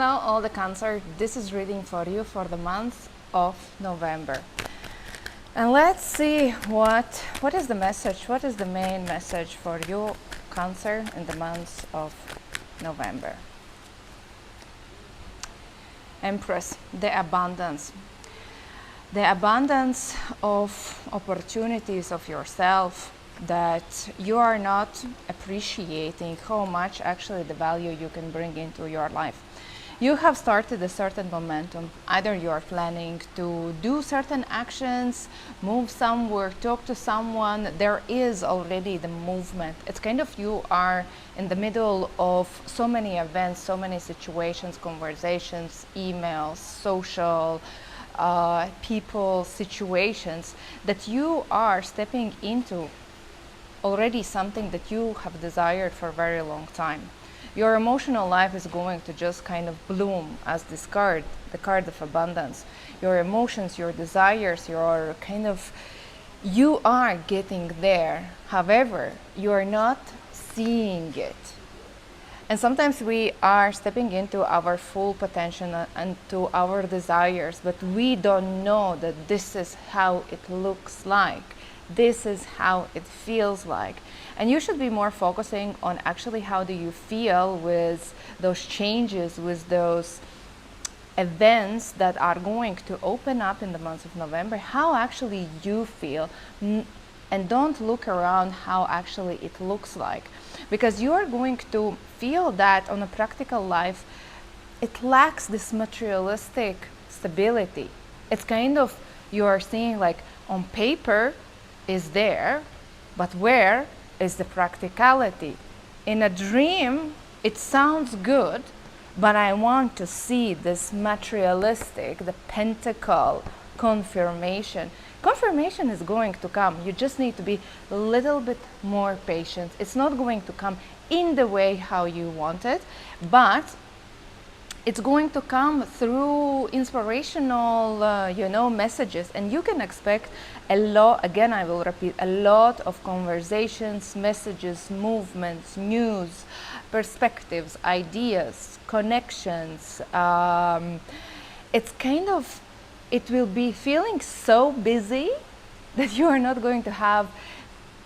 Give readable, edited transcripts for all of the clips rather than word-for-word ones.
Hello all the Cancer, this is reading for you for the month of November. And let's see what is the message, what is the main message for you Cancer in the month of November. Empress, the abundance. The abundance of opportunities of yourself that you are not appreciating how much actually the value you can bring into your life. You have started a certain momentum. Either you are planning to do certain actions, move somewhere, talk to someone. There is already the movement. It's kind of you are in the middle of so many events, so many situations, conversations, emails, social, people, situations that you are stepping into already something that you have desired for a very long time. Your emotional life is going to just kind of bloom as this card, the card of abundance. Your emotions, your desires, your kind of, you are getting there. However, you are not seeing it. And sometimes we are stepping into our full potential and to our desires, but we don't know that this is how it looks like. This is how it feels like. And you should be more focusing on actually how do you feel with those changes, with those events that are going to open up in the month of November, how actually you feel, and don't look around how actually it looks like. Because you are going to feel that on a practical life, it lacks this materialistic stability. It's kind of, you are seeing like on paper is there, but where is the practicality? In a dream, it sounds good, but I want to see this materialistic, the pentacle confirmation. Confirmation is going to come. You just need to be a little bit more patient. It's not going to come in the way how you want it, but it's going to come through inspirational, messages, and you can expect a lot. Again, I will repeat, a lot of conversations, messages, movements, news, perspectives, ideas, connections. It's kind of, it will be feeling so busy that you are not going to have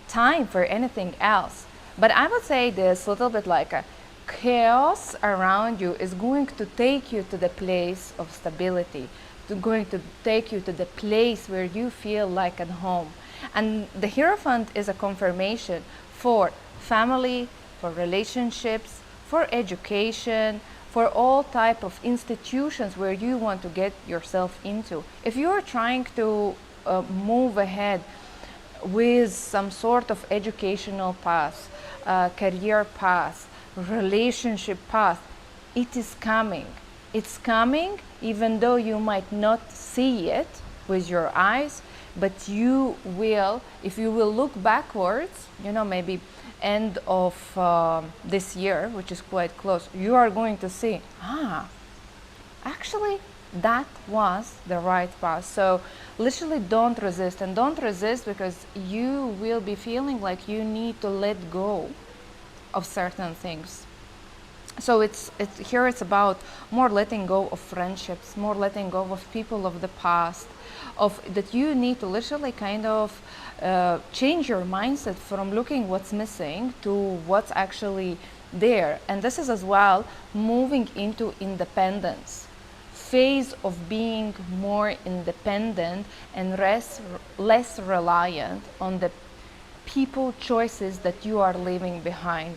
time for anything else. But I would say this little bit like a chaos around you is going to take you to the place of stability, going to take you to the place where you feel like at home. And the Hierophant is a confirmation for family, for relationships, for education, for all type of institutions where you want to get yourself into. If you are trying to move ahead with some sort of educational path, career path, relationship path, it is coming. It's coming even though you might not see it with your eyes, but you will, if you will look backwards, maybe end of this year, which is quite close, you are going to see, actually that was the right path. So literally don't resist, and don't resist because you will be feeling like you need to let go of certain things. So it's here it's about more letting go of friendships, more letting go of people of the past, of that you need to literally kind of change your mindset from looking what's missing to what's actually there. And this is as well moving into independence phase of being more independent and less reliant on the people choices that you are leaving behind.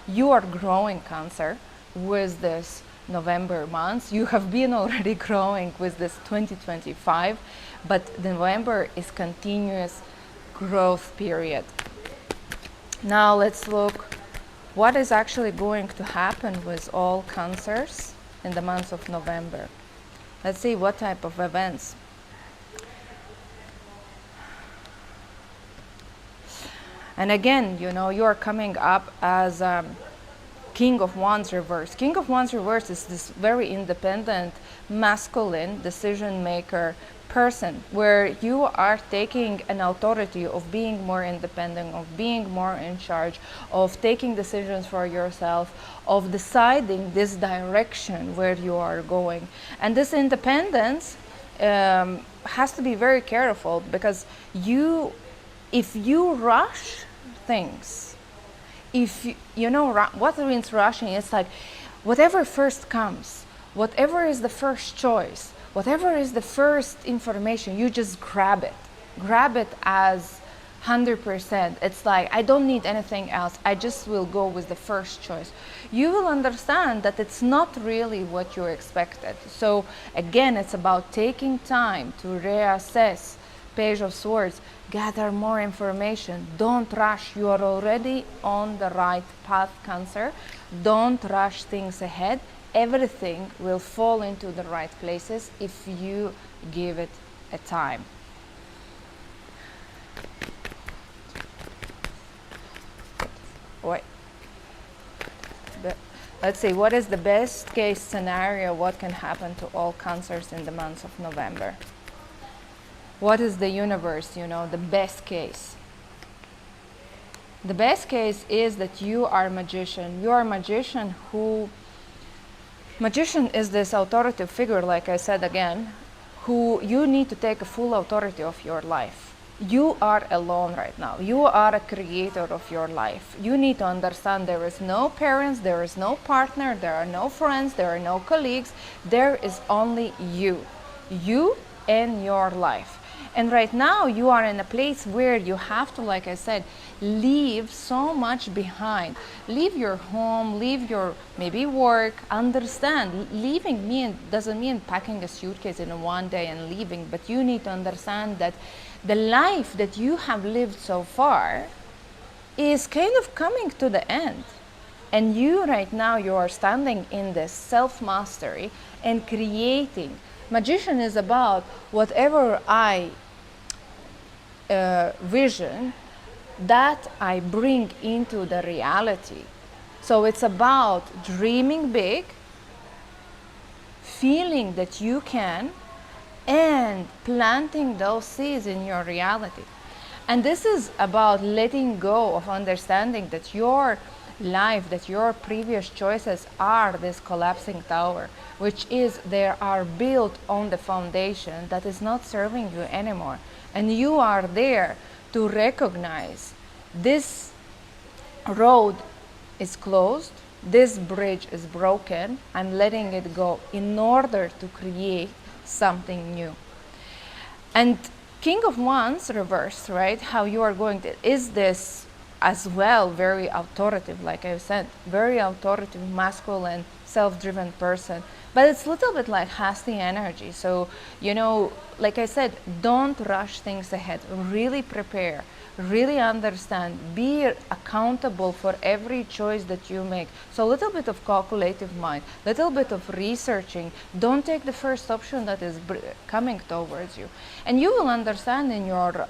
You are growing, Cancer, with this November month. You have been already growing with this 2025, but November is continuous growth period. Now let's look what is actually going to happen with all Cancers in the month of November. Let's see what type of events. And again, you are coming up as King of Wands reverse. King of Wands reverse is this very independent, masculine decision maker person where you are taking an authority of being more independent, of being more in charge, of taking decisions for yourself, of deciding this direction where you are going. And this independence has to be very careful, because if you rush things, if you know what means rushing, it's like whatever first comes, whatever is the first choice, whatever is the first information, you just grab it as 100%. It's like, I don't need anything else, I just will go with the first choice. You will understand that it's not really what you expected. So again, it's about taking time to reassess. Page of Swords, gather more information. Don't rush. You are already on the right path, Cancer. Don't rush things ahead. Everything will fall into the right places if you give it a time. Wait. Let's see, what is the best case scenario? What can happen to all Cancers in the month of November? What is the universe, the best case? The best case is that you are a magician. You are a magician magician is this authoritative figure, like I said again, who you need to take a full authority of your life. You are alone right now. You are a creator of your life. You need to understand there is no parents, there is no partner, there are no friends, there are no colleagues. There is only you. You and your life. And right now you are in a place where you have to, like I said, leave so much behind. Leave your home, leave your maybe work. Understand, leaving doesn't mean packing a suitcase in one day and leaving, but you need to understand that the life that you have lived so far is kind of coming to the end. And you right now, you are standing in this self-mastery and creating. Magician is about whatever I vision that I bring into the reality. So it's about dreaming big, feeling that you can, and planting those seeds in your reality. And this is about letting go of understanding that your life, that your previous choices are this collapsing tower, which is they are built on the foundation that is not serving you anymore. And you are there to recognize this road is closed, this bridge is broken, I'm letting it go in order to create something new. And King of Wands reversed, right? How you are going to, is this as well very authoritative, like I said, very authoritative, masculine, self-driven person. But it's a little bit like hasty energy. So, like I said, don't rush things ahead. Really prepare, really understand, be accountable for every choice that you make. So a little bit of calculative mind, little bit of researching. Don't take the first option that is coming towards you. And you will understand in your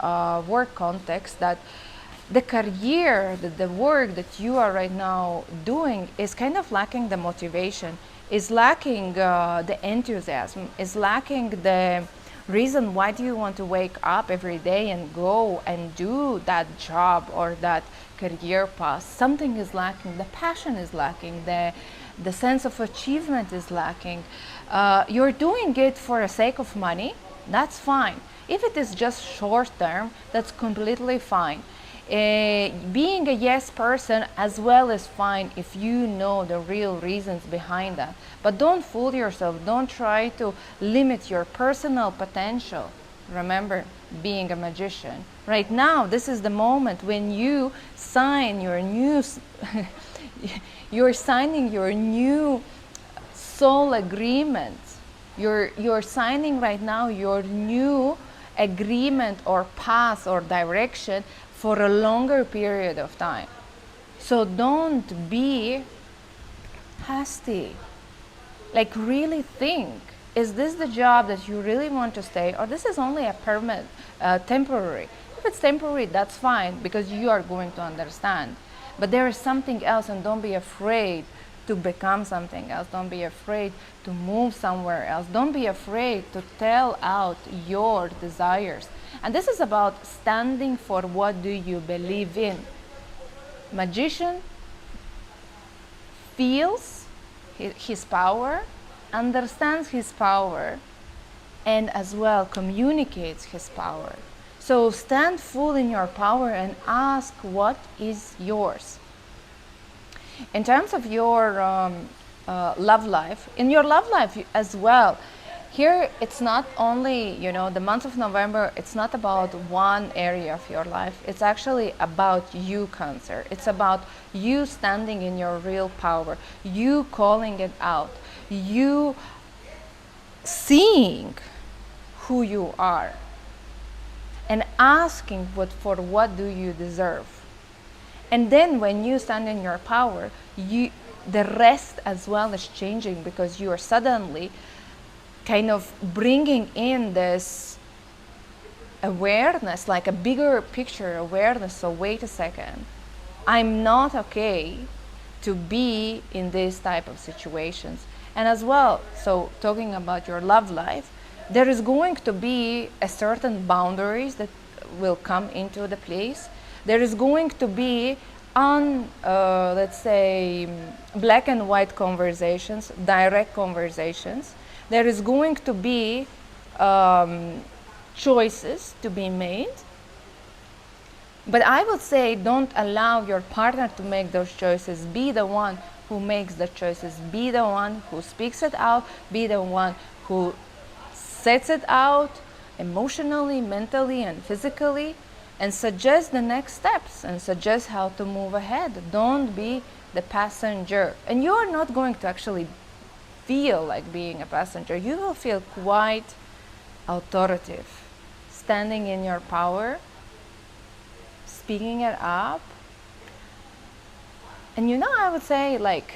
work context that the career, the work that you are right now doing is kind of lacking the motivation, is lacking the enthusiasm, is lacking the reason why do you want to wake up every day and go and do that job or that career path. Something is lacking, the passion is lacking, the sense of achievement is lacking. You're doing it for the sake of money, that's fine. If it is just short term, that's completely fine. Being a yes person as well is fine if you know the real reasons behind that. But don't fool yourself. Don't try to limit your personal potential. Remember, being a magician. Right now, this is the moment when you sign your new, you're signing your new soul agreement. You're signing right now your new agreement or path or direction for a longer period of time. So don't be hasty. Like, really think, is this the job that you really want to stay, or this is only a permanent, temporary? If it's temporary, that's fine, because you are going to understand. But there is something else, and don't be afraid to become something else. Don't be afraid to move somewhere else. Don't be afraid to tell out your desires. And this is about standing for what do you believe in. Magician feels his power, understands his power, and as well communicates his power. So stand full in your power and ask what is yours. In terms of your love life, in your love life as well, here it's not only, the month of November, it's not about one area of your life. It's actually about you, Cancer. It's about you standing in your real power, you calling it out, you seeing who you are and asking for what do you deserve. And then when you stand in your power, the rest as well is changing, because you are suddenly kind of bringing in this awareness, like a bigger picture awareness. So wait a second, I'm not okay to be in this type of situations. And as well, so talking about your love life, there is going to be a certain boundaries that will come into the place. There is going to be let's say, black and white conversations, direct conversations. There is going to be choices to be made. But I would say don't allow your partner to make those choices. Be the one who makes the choices. Be the one who speaks it out. Be the one who sets it out emotionally, mentally, and physically, and suggest the next steps and suggest how to move ahead. Don't be the passenger. And you are not going to actually feel like being a passenger. You will feel quite authoritative, standing in your power, speaking it up. And I would say, like,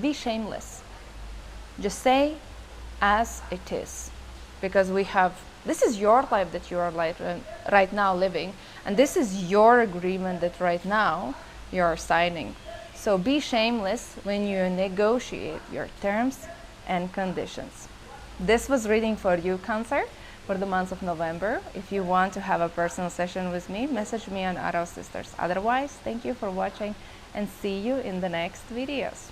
be shameless. Just say as it is. Because this is your life that you are right now living, and this is your agreement that right now you are signing. So be shameless when you negotiate your terms and conditions. This was reading for you, Cancer, for the month of November. If you want to have a personal session with me, message me on Arrow Sisters. Otherwise, thank you for watching and see you in the next videos.